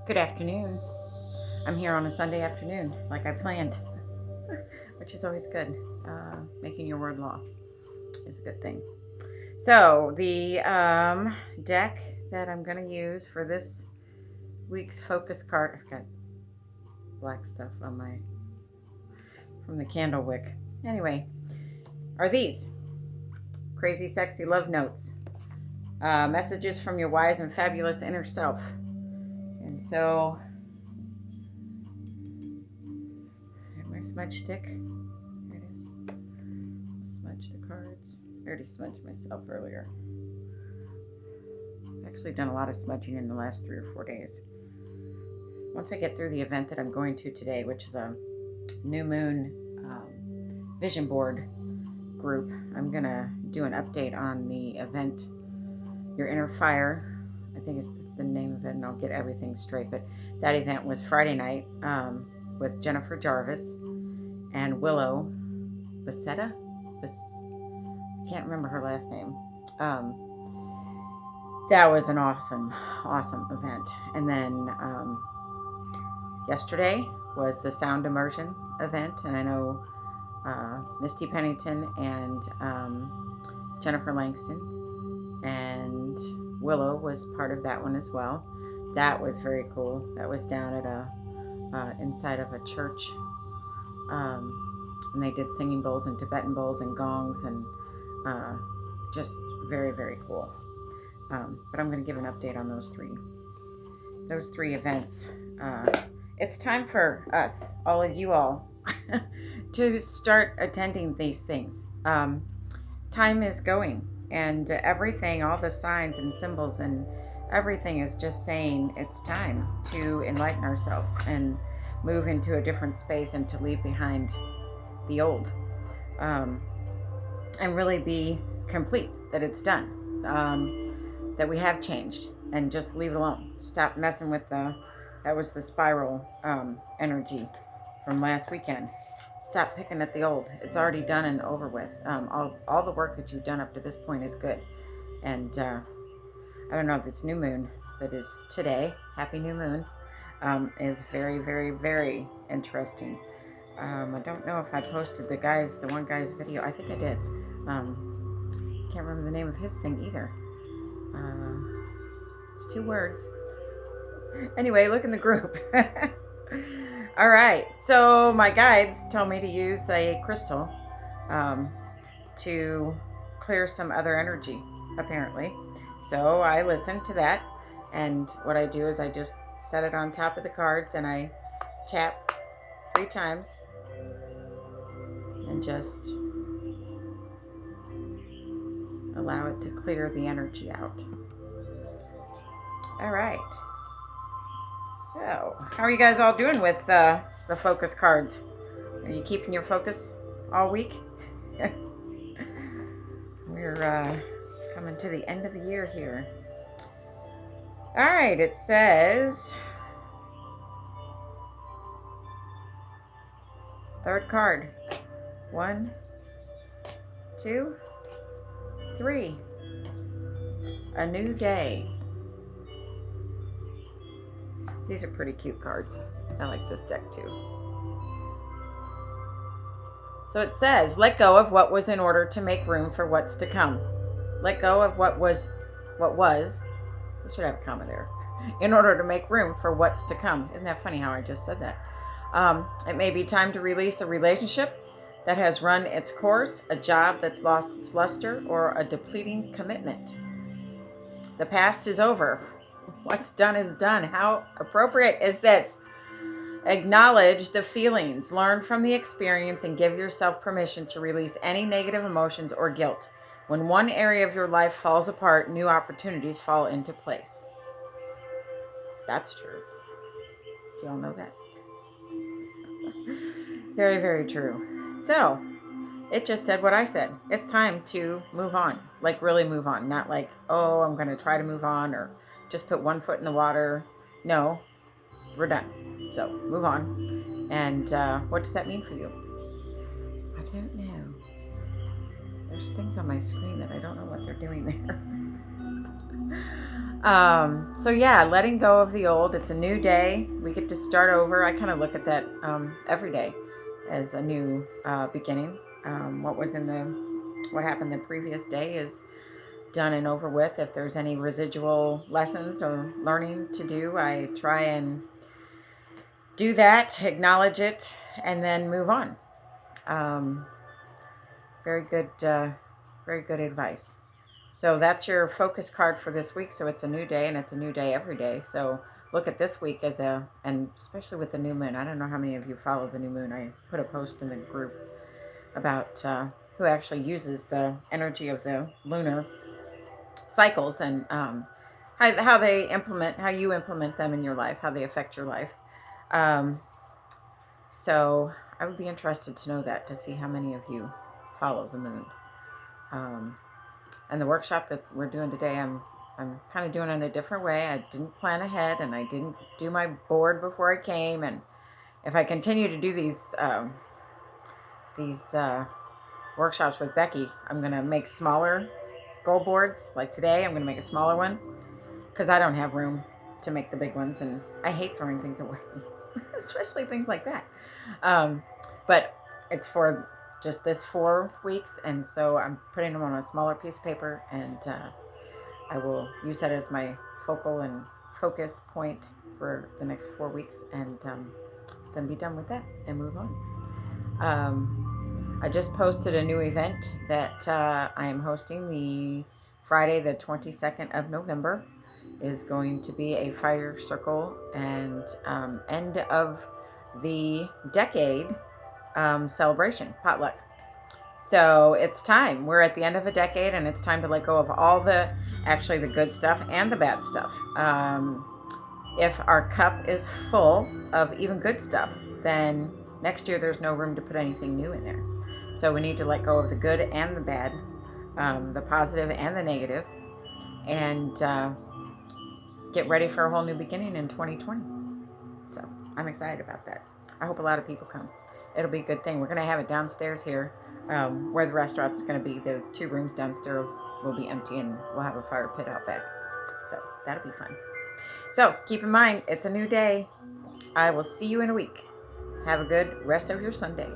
Good afternoon. I'm here on a Sunday afternoon, like I planned, which is always good. Making your word law is a good thing. So, the deck that I'm going to use for this week's focus card, I've got black stuff on my, from the candle wick. Anyway, are these Crazy Sexy Love Notes. Messages from your wise and fabulous inner self. And so, I have my smudge stick. There it is. Smudge the cards. I already smudged myself earlier. I've actually done a lot of smudging in the last 3 or 4 days. Once I get through the event that I'm going to today, which is a new moon vision board group, I'm going to do an update on the event, Your Inner Fire. I think it's the name of it, and I'll get everything straight. But that event was Friday night with Jennifer Jarvis and Willow Becerra. I can't remember her last name. That was an awesome event. And then yesterday was the sound immersion event, and I know Misty Pennington and Jennifer Langston and Willow was part of that one as well. That was very cool. That was down at a inside of a church, and they did singing bowls and Tibetan bowls and gongs, and just very, very cool. But I'm going to give an update on those three events. It's time for us, all of you all, to start attending these things. Time is going, and everything, all the signs and symbols and everything is just saying it's time to enlighten ourselves and move into a different space and to leave behind the old, and really be complete, that it's done, that we have changed, and just leave it alone. Stop messing with that was the spiral energy from last weekend. Stop picking at the old. It's already done and over with. All the work that you've done up to this point is good. And I don't know, this new moon that is today, happy new moon, is very, very, very interesting. I don't know if I posted the one guy's video. I think I did. Can't remember the name of his thing either. It's 2 words. Anyway, look in the group. All right. So my guides told me to use a crystal to clear some other energy, apparently. So I listened to that, and what I do is I just set it on top of the cards and I tap 3 times and just allow it to clear the energy out. All right. So, how are you guys all doing with the focus cards? Are you keeping your focus all week? We're coming to the end of the year here. All right, it says, third card. 1, 2, 3. A new day. These are pretty cute cards. I like this deck too. So it says, let go of what was in order to make room for what's to come. Let go of what was. I should have a comma there. In order to make room for what's to come. Isn't that funny how I just said that? It may be time to release a relationship that has run its course, a job that's lost its luster, or a depleting commitment. The past is over. What's done is done. How appropriate is this? Acknowledge the feelings, learn from the experience, and give yourself permission to release any negative emotions or guilt. When one area of your life falls apart, new opportunities fall into place. That's true. Do y'all know that? Very, very true. So, it just said what I said. It's time to move on. Like, really move on. Not like, oh, I'm going to try to move on, or just put one foot in the water. No, we're done. So, move on. And what does that mean for you? I don't know. There's things on my screen that I don't know what they're doing there. So yeah, letting go of the old. It's a new day. We get to start over. I kind of look at that every day as a new beginning. What happened the previous day is done and over with. If there's any residual lessons or learning to do, I try and do that, acknowledge it, and then move on. Um, very good, very good advice. So that's your focus card for this week. So it's a new day, and it's a new day every day. So look at this week and especially with the new moon. I don't know how many of you follow the new moon. I put a post in the group about who actually uses the energy of the lunar cycles and how how you implement them in your life, how they affect your life. Um, so I would be interested to know that, to see how many of you follow the moon. Um, and the workshop that we're doing today, I'm kind of doing it in a different way. I didn't plan ahead, and I didn't do my board before I came. And if I continue to do these workshops with Becky, I'm gonna make smaller goal boards. Like today, I'm gonna make a smaller one because I don't have room to make the big ones, and I hate throwing things away, especially things like that. Um, but it's for just this 4 weeks, and so I'm putting them on a smaller piece of paper, and I will use that as my focal and focus point for the next 4 weeks, and then be done with that and move on. I just posted a new event that I am hosting. The Friday, the 22nd of November, is going to be a fire circle and end of the decade celebration, potluck. So it's time. We're at the end of a decade, and it's time to let go of all actually the good stuff and the bad stuff. If our cup is full of even good stuff, then next year there's no room to put anything new in there. So we need to let go of the good and the bad, the positive and the negative, and get ready for a whole new beginning in 2020. So I'm excited about that. I hope a lot of people come. It'll be a good thing. We're going to have it downstairs here, where the restaurant's going to be. The 2 rooms downstairs will be empty, and we'll have a fire pit out back. So that'll be fun. So keep in mind, it's a new day. I will see you in a week. Have a good rest of your Sunday.